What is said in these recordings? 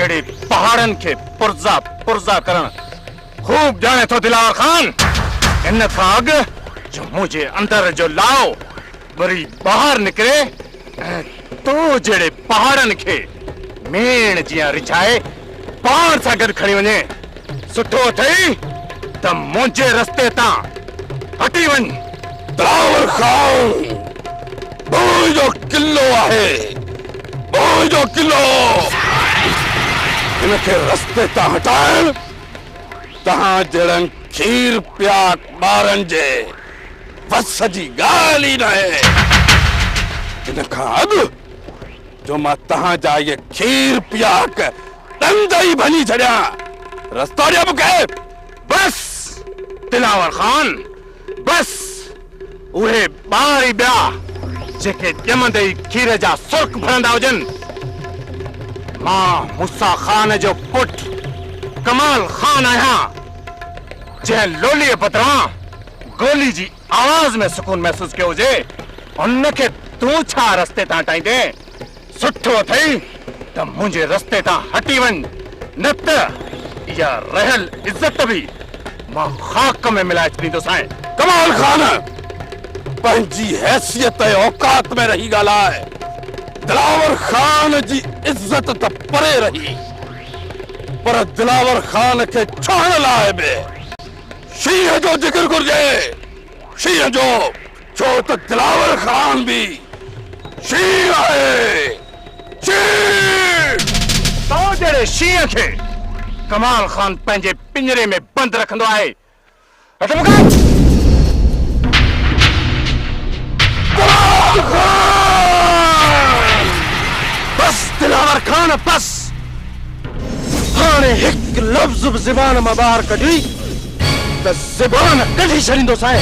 एड़े पहाड़न के पुर्जा पुर्जा करण खूब जाने तो दिलावर खान। इन खां अग जो मुझे अंदर जो लाओ वरी बाहर निकरे तो जेड़े पहाड़न के मेण जिया रिछाए पाण सां गॾु खणी वञे सुठो अथई त मुंहिंजे रस्ते तां हटी वञ। दिलावर खान मुंहिंजो किलो आहे, मुंहिंजो किलो। इनखे रस्ते तां हटाइण तहां जहिड़नि खीर पियाक ॿारनि जे वस जी ॻाल्हि ई न आहे। इन खां अॻु जो मां तहांजा इहे खीर पियाक ॾंद ई भञी छॾियां, रस्तो ॾियो मूंखे। बस दिलावर खान बस। उहे ॿार ई ॿिया जेके ॼमंदे ई खीर जा सुर्ख भरंदा हुजनि। मां मूसा खान जो पुट कमाल खान आहियां, जंहिं लोलीअ बदिरां गोली जी आवाज़ में सुकून महसूस कयो हुजे। उनखे तूं छा रस्ते तां हटाईंदे? सुठो अथई त मुंहिंजे रस्ते तां हटी वञ, न त इहा रहियल इज्जत बि मां खाक में मिलाए छॾींदुसि। कमाल खान पंहिंजी हैसियत ऐं औकात में रही ॻाल्हाए। दिलावर खान जी इज्जत त परे रही, पर दिलावर खान खे छोड़ण लाइ बि शींहं जो जिक्र घुर्जे, शींहं जो, छो त दिलावर खान बि शींहं आहे, शींहं। तो जहिड़े शींहं खे कमाल खान पंहिंजे पिंजरे में बंदि रखंदो आहे। बस दिलावर खान बस। हाणे हिकु लफ़्ज़ बि ज़बान मां ॿाहिरि कढी त ज़बान कढी छॾींदोसि।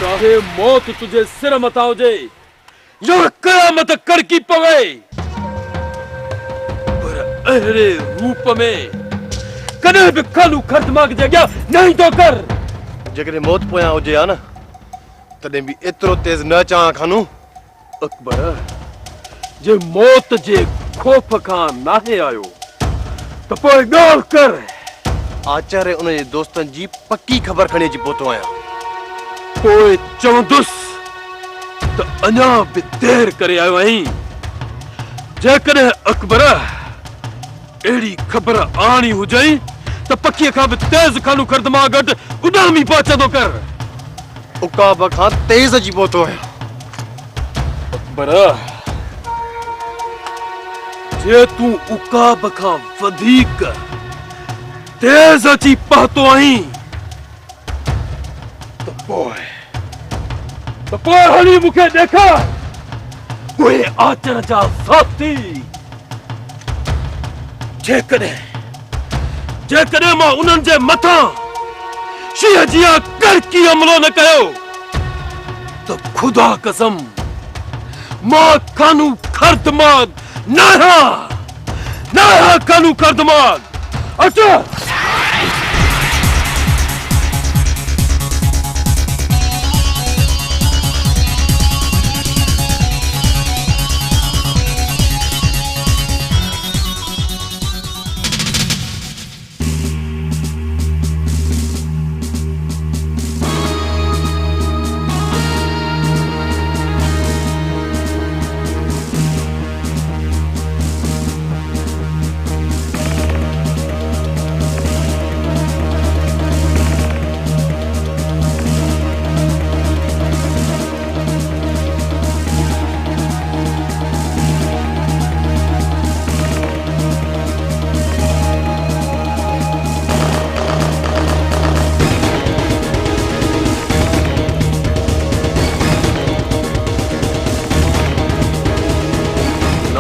चाहे मौत तुझे सिर मथा हुजे या क़यामत कड़की पवे, पर अहिड़े रूप में कॾहिं बि खानू खरदमाग जे अॻियां नहीं तो कर। जेकॾहिं मौत पोयां हुजे हा न तॾहिं बि एतिरो तेज़ न चाहां खानू। अकबर जे मौत जे खौफ खां नाहे आयो त पोइ ॻाल्हि कर। आचार्य उन जे दोस्तनि जी पक्की ख़बर खणी अची पहुतो आहियां। पोइ चवंदुसि त अञा बि देर करे आयो आहीं। जेकॾहिं अकबर अहिड़ी ख़बर आणी हुजई त पखीअ खां बि तेज़ खानू खरदमा गॾु उॾामी पहुचंदो कर। उकाब खां तेज़ अची पहुतो आहियां। अकबर जे तूं उकाब खां वधीक तेज़ अची पहुतो आहीं त पोइ हली मूंखे ॾेखार उहे आचर जा साथी। जेकॾहिं मां उन्हनि जे मथां शींहं जियां कड़की हमलो न कयो त खुदा कसम मां कानू खर्दमान नाहा कानू खर्दमान अच्छा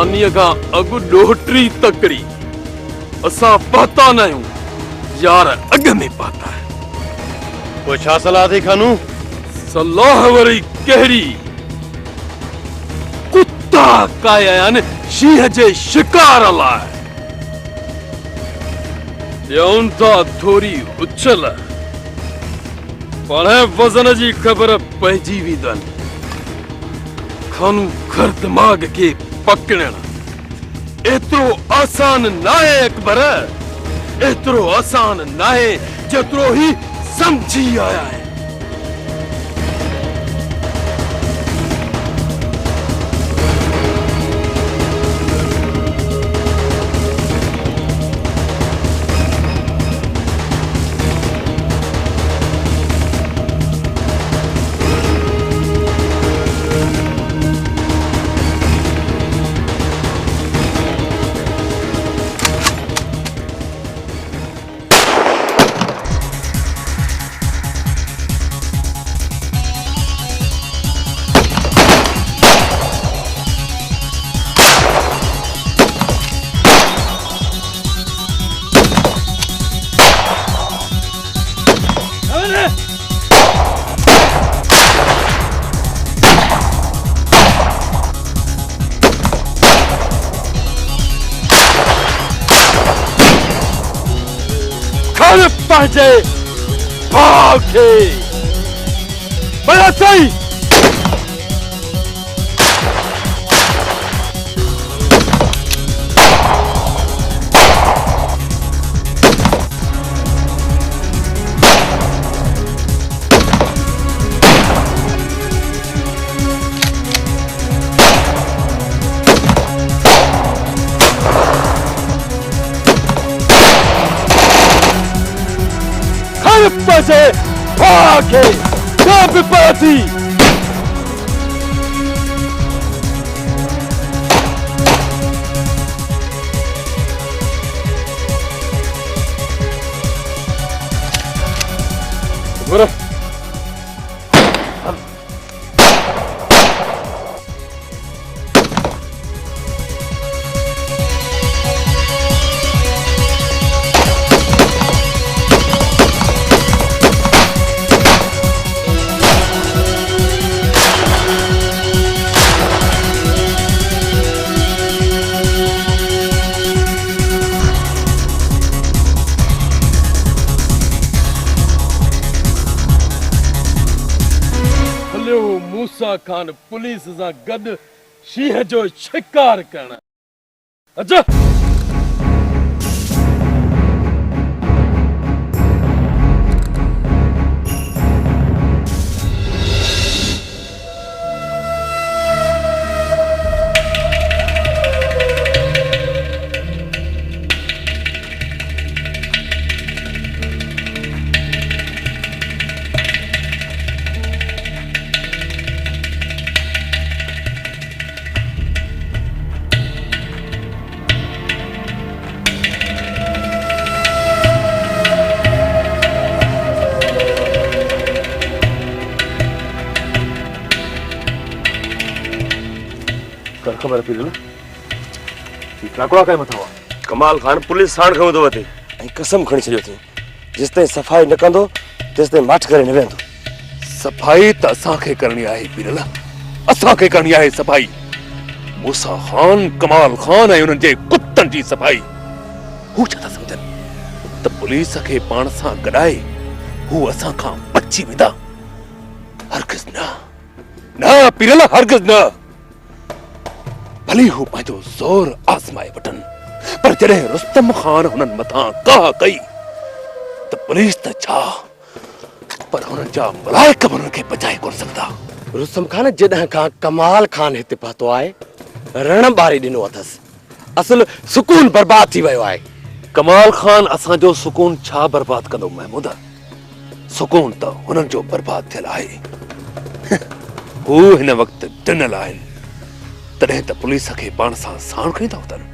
नानीअ खां अॻु ॾोहटरी तकड़ी असां पाता न आहियूं यार अॻ में पाता कोई छा सलाह थी खानू? सलाह वरी कहिड़ी कुत्ता काया आहिनि शींहं जे शिकार लाइ ॾियूं था थोरी उछल पर वज़न जी ख़बर पइजी वेंदनि खानू खर दिमाग़ खे पकड़ण एतिरो आसान नाहे अकबर एतिरो आसान नाहे जेतिरो ही समझी आया है पाजे भागे बड़ा सही पासे भागे सब पाती मूसा खान पुलिस सां गॾु शींहं जो शिकार करण अच्छा खबर पी ना टाकड़ा काय मथा कमाल खान पुलिस साण खयो तो वते कसम खणी छडियो थी जिसते सफाई न कंदो तिसते माठ करे न वेंदो सफाई त असा के करनी आहे पीरला असा के करनी आहे सफाई मूसा खान, कमाल खान ऐं उन्हनि जे कुतनि जी सफ़ाई। हू छा था सम्झनि त पुलिस खे पाण सां गॾाए हू असां खां बची वेंदा? हरगिज़ न, न पीरल, हरगिज़ न। भली हू पंहिंजो ज़ोर आज़माए वठनि, पर जॾहिं रुस्तम खान हुननि मथां काह कई त पुलिस त छा, पर हुननि जा मलाइक बि हुननि खे बचाए कोन सघंदा। रुस्तम खान जॾहिं खां कमाल खान हिते पहुतो आहे, रण ॿारे ॾिनो अथसि। असुल सुकून बर्बाद थी वियो आहे। कमाल खान असांजो सुकून छा बर्बाद कंदो महमूद? सुकून त हुननि जो बर्बाद थियल आहे। हू हिन वक़्तु ॾिनल आहिनि, तॾहिं त पुलिस खे पाण सां साण खणी था वठनि।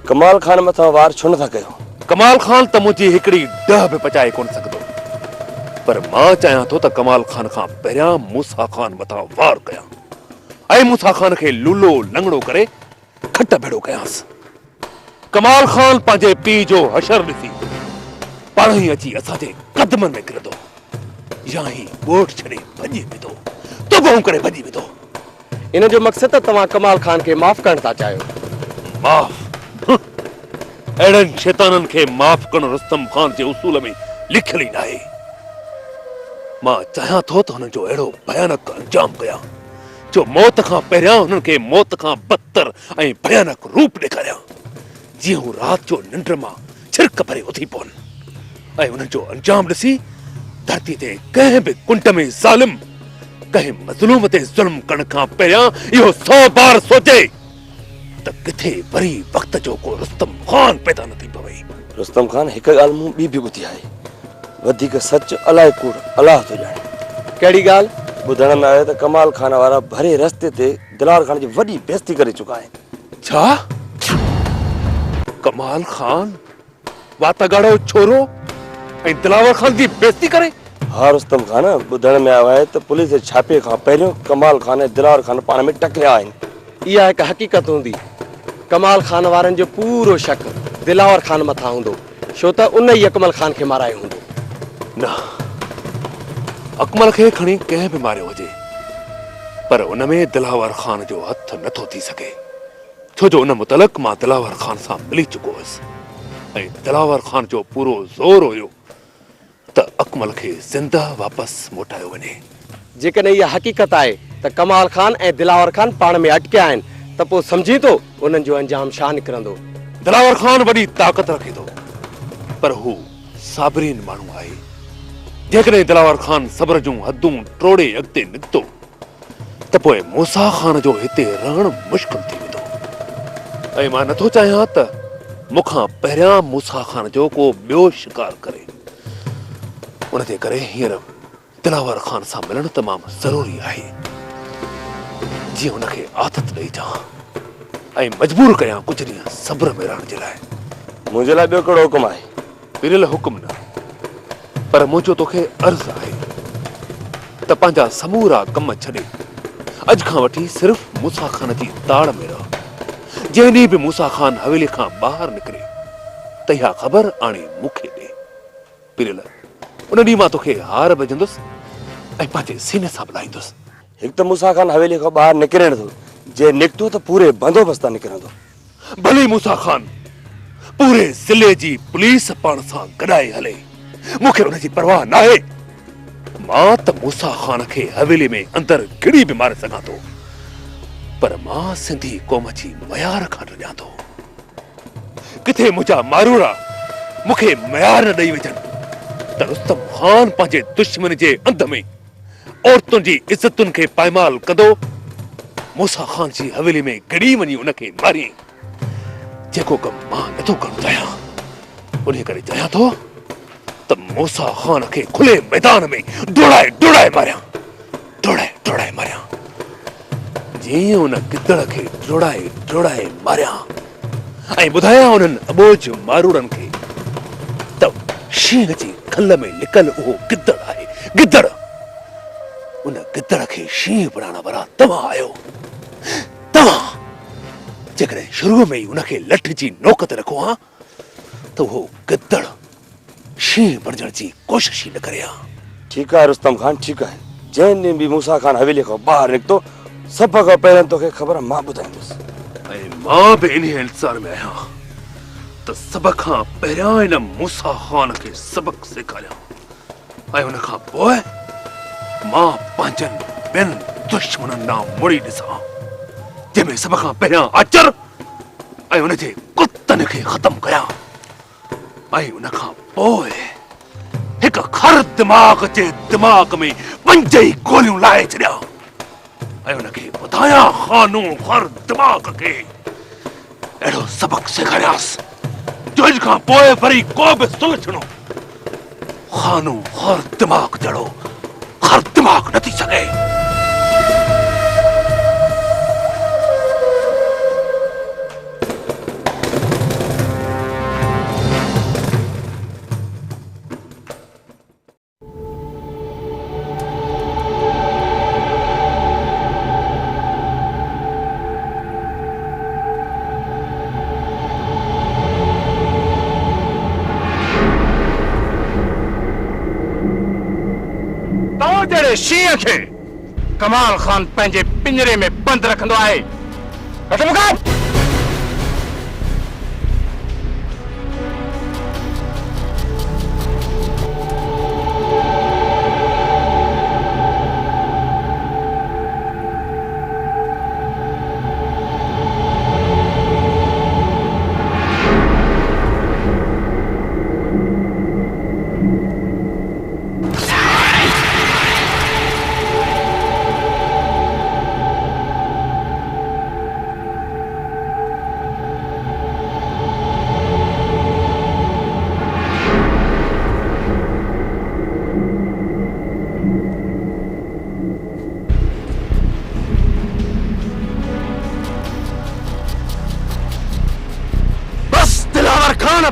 कमाल खान मथां वार छो नथा कयो? कमाल खान त मुंहिंजी हिकिड़ी ॾह बि पचाए कोन सघंदो, पर मां चाहियां थो त कमाल खान खां पहिरियां मूसा खान मथां वार कयां ऐं मूसा खान खे लूलो लंगड़ो करे खट भेड़ो कयांसि। कमाल खान पंहिंजे पीउ जो हशर ॾिसी पाण ई अची असांजे कदमनि में किरंदो, या ही ॻोठ छॾे भॼी वेंदो, तोबूं करे भॼी वेंदो। इन जो मक़सदु त तव्हां कमाल खान खे माफ़ करणु था चाहियो। माफ़? अहिड़नि शैताननि खे माफ़ करणु रुस्तम खान जे उसूल में लिखियल ई नाहे। मां चाहियां थो त हुननि जो अहिड़ो भयानक अंजाम कयां जो मौत खां पहिरियां हुननि खे मौत खां बदतर ऐं भयानक रूप ॾेखारियां, जीअं हू राति जो निंड मां छिरक भरे उथी पवनि ऐं हुननि जो अंजाम ॾिसी धरती ते कंहिं बि कुंड में ज़ालिम कंहिं मज़लूम ते ज़ुल्म करण खां पहिरियां इहो 100 बार सोचे त किथे वरी वक़्त जो को रुस्तम खान पैदा न थी पवे। रुस्तम खान हिकु ॻाल्हि मूं ॿी बि ॿुधी आहे, वधीक सच अलाए कूड़ अलाह थो ॼाणे। कहिड़ी ॻाल्हि? ॿुधण में आयो त कमाल खान वारा भरे रस्ते ते दिलावर खान जी वॾी बेइज़ती करे चुका आहिनि। छा? कमाल खान वातगाड़ो छोरो ऐं दिलावर खान जी बेइज़ती करे? हाँ रुस्तम खान, ॿुधण में आयो आहे त पुलिस जे छापे खां पहिरियों कमाल खान ऐं दिलावर खान पाण में टकरिया आहिनि। इहा हिकु हक़ीक़त हूंदी। कमाल खान वारनि जो पूरो शक दिलावर खान मथां हूंदो, छो त उन ई अकमल खान खे मारायो हूंदो। न, अकमल खे खणी कंहिं बि मारियो हुजे, पर उन में दिलावर खान जो हथ नथो थी सघे, छो जो उन मुतलक मां दिलावर खान सां मिली चुको हुअसि ऐं दिलावर खान जो पूरो ज़ोर हुयो त अकमल खे ज़िंदा वापसि मोटायो वञे। जेकॾहिं इहा हक़ीक़त आहे त कमाल खान ऐं दिलावर खान पाण में अटकिया आहिनि, त पोइ सम्झी थो उन्हनि जो अंजाम छा निकिरंदो। दिलावर खान वॾी ताक़त रखे थो, पर हू साबरीन माण्हू आहे। जेकॾहिं दिलावर खान सब्र जूं हदूं टोड़े अॻिते निकितो त पोइ मूसा खान जो हिते रहणु मुश्किल थी वेंदो ऐं मां नथो चाहियां त मूंखां पहिरियां मूसा खान जो को ॿियो शिकार करे। उन जे करे हींअर दिलावर खान सां मिलणु तमामु ज़रूरी आहे, जीअं हुनखे आदत ॾेई ॾियां ऐं मजबूर कयां कुझु ॾींहं सब्र में रहण जे लाइ। मुंहिंजे लाइ ॿियो कहिड़ो हुकुम आहे? पिरियल हुकुम न, पर मुंहिंजो तोखे अर्ज़ु आहे त पंहिंजा समूरा कम छॾे अॼु खां वठी सिर्फ़ मूसा खान जी ताड़ में रह। जंहिं ॾींहुं बि मूसा खान हवेली खां ॿाहिरि निकिरे त इहा ख़बर आणे मूंखे ॾे। पिरियल उन ॾींहुं मां तोखे हार विझंदुसि ऐं पंहिंजे सीने सां बुलाईंदुसि। हिकु त मूसा खान हवेली खां ॿाहिरि निकिरे नथो, जे निकितो त पूरे बंदोबस्त सां निकिरंदो। भली मूसा खान पूरे ज़िले जी पुलिस पाण सां गॾाए हले, मूंखे उनजी परवाह नाहे। मां त मूसा खान खे हवेली में अंदरि घिड़ी बि मारे सघां थो, पर मां सिंधी क़ौम जी मयार खां ॾियां थो। किथे मुंहिंजा मारूड़ा मूंखे मयार न ॾेई विझनि त रुस्तम खान पंहिंजे दुश्मन जे अंध में औरतुनि जी इज़तुनि खे पायमाल कंदो मूसा खान जी हवेली में घिड़ी वञी उनखे मारियईं, जेको कमु मां नथो करणु चाहियां। उन करे चाहियां थो त मूसा खान खे खुले मैदान में डोड़ाए मारियां, जीअं उन गिदड़ खे डोड़ाए मारियां ऐं ॿुधायां उन्हनि अबोझ मारूड़नि खे त शींहं जी खल में लिकल उहो गिदड़ आहे, गिदड़। उन गिदड़ खे शींहं बणाइण वारा तव्हां आहियो। तव्हां जेकॾहिं शुरू में ई उनखे लठ जी नोक ते रखो हा त उहो गिदड़ शींहं बणजण जी कोशिश ई न करे हा। ठीकु आहे रुस्तम खान, ठीकु आहे। जंहिं ॾींहुं बि मूसा खान हवेली खां ॿाहिरि निकितो, सभ खां पहिरियों तोखे ख़बर मां ॿुधाईंदुसि। मां भी इन्हीं इंतजार में आया तो सबक खां पहिरियां इन मूसा खान के सबक सेखारिया ऐं उन खां पोइ मां पंहिंजनि ॿियनि दुश्मननि ॾांहुं मुड़ी ॾिसां जंहिंमें सभ खां पहिरियां अचर ऐं उन जे कुतनि खे ख़तमु कयां ऐं उन खां पोइ हिकु खर दिमाग़ जे दिमाग़ में 5 ई गोलियूं लाहे छॾियां ऐं उनखे ॿुधायां खानू हर दिमाग़ खे अहिड़ो सबक सेखारियासि जो अॼु खां पोइ वरी को बि सुलझणो खानू हर दिमाग़ जहिड़ो हर दिमाग़ न थी सघे। शींहं खे कमाल खान पंहिंजे पिंजरे में बंदि रखंदो आहे। ख़तमु कर।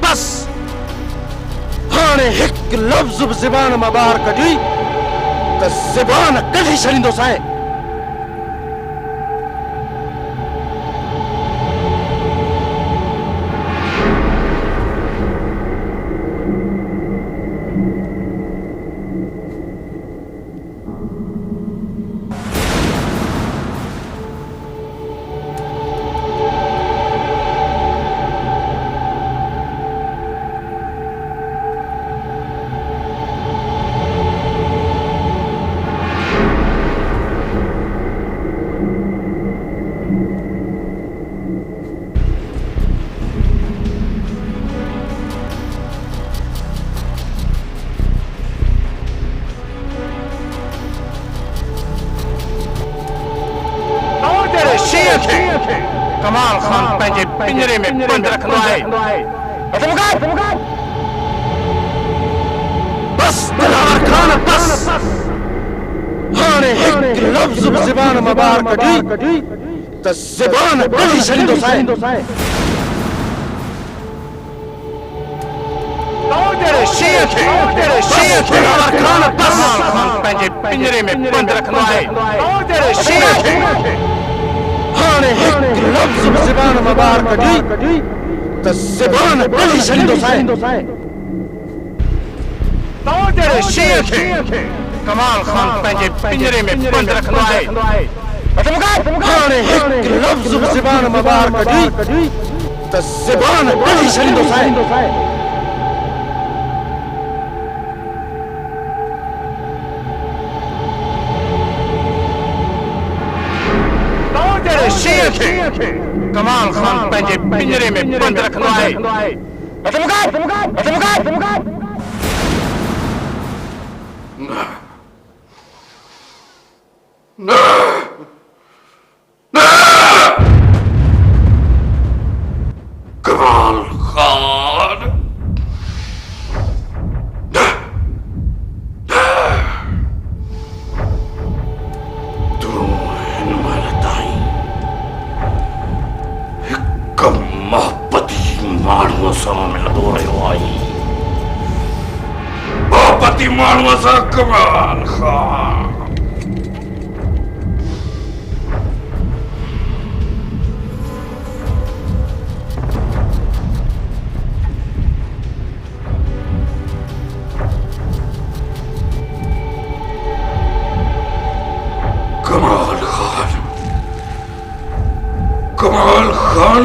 बस हाणे हिकु लफ़्ज़ बि ज़बान मां ॿाहिरि कढी त ज़बान कढी छॾींदोसि। कमाल खान पंहिंजे पिंजरे में बंदि रखंदो आहे। ख़तमु कर। बस दिलावर खान बस हाणे हिकु लफ़्ज़ बि ज़बान मां ॿाहिरि कढी त ज़बान कढी छॾींदोसि। पंहिंजे पिंजरे में बंदि रखंदो आहे। हाणे हिकु लफ़्ज़ बि ज़बान मां ॿाहिरि कढी त ज़बान कढी छॾींदोसि। कमाल खान पंहिंजे पिंजरे में बंदि रखंदो आहे। हाणे हिकु लफ़्ज़ बि ज़बान मां ॿाहिरि कढी त ज़बान कढी छॾींदोसि। कमाल खान पंहिंजे पिंजरे में बंदि रखंदो आहे। ख़तमु कर। कमाल खान माण्हूअ सां मिलंदो रहियो आहीं। मोहबती माण्हूअ सां कमाल खान कमाल खान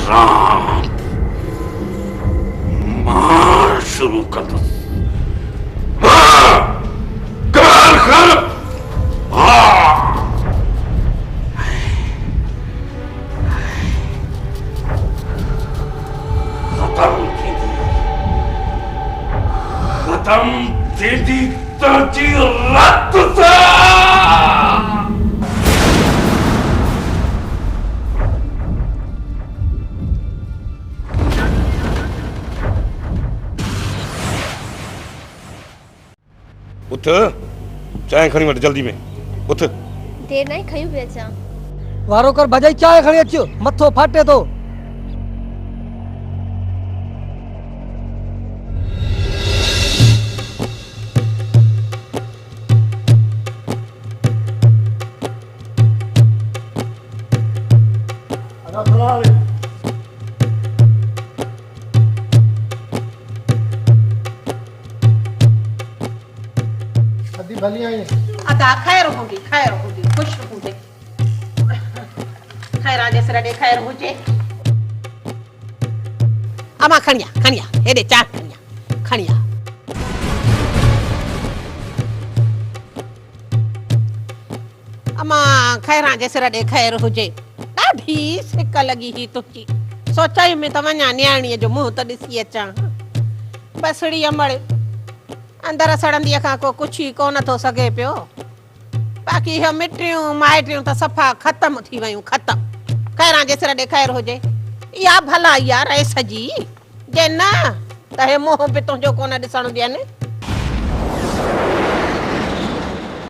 राम मार शुरू कर दो। कमाल खान खत्म तेरी तरजी रक्त से। उठ चाय खणी वठ जल्दी में उठ। देर नहीं खयूं पिया अचां। वारो कर भजाई चाय खणी अचो मथो फाटे तो। अदा खैर होगी खुश होगी खैरा जैसे रडे खैर हुजे। अमा खणिया हेडे चाट खणिया अमा खैरा जैसे रडे खैर हुजे। ॾाढी सिक लगी ही तुझी सोचाई में त वञा न्याणीअ जो मुंहुं त ॾिसी अचां। बसड़ी अमड़ अंदर सड़ंदीअ खां को कुछ ही कोन थो सघे पियो। बाक़ी इहो मिटियूं माइटियूं त सफ़ा ख़त्म थी वयूं ख़त्म। खैरां जे सिर ॾे खैर हुजे इहा भला यार ऐं सजी जे न त हे मोह बि तुंहिंजो कोन ॾिसण ॾियनि।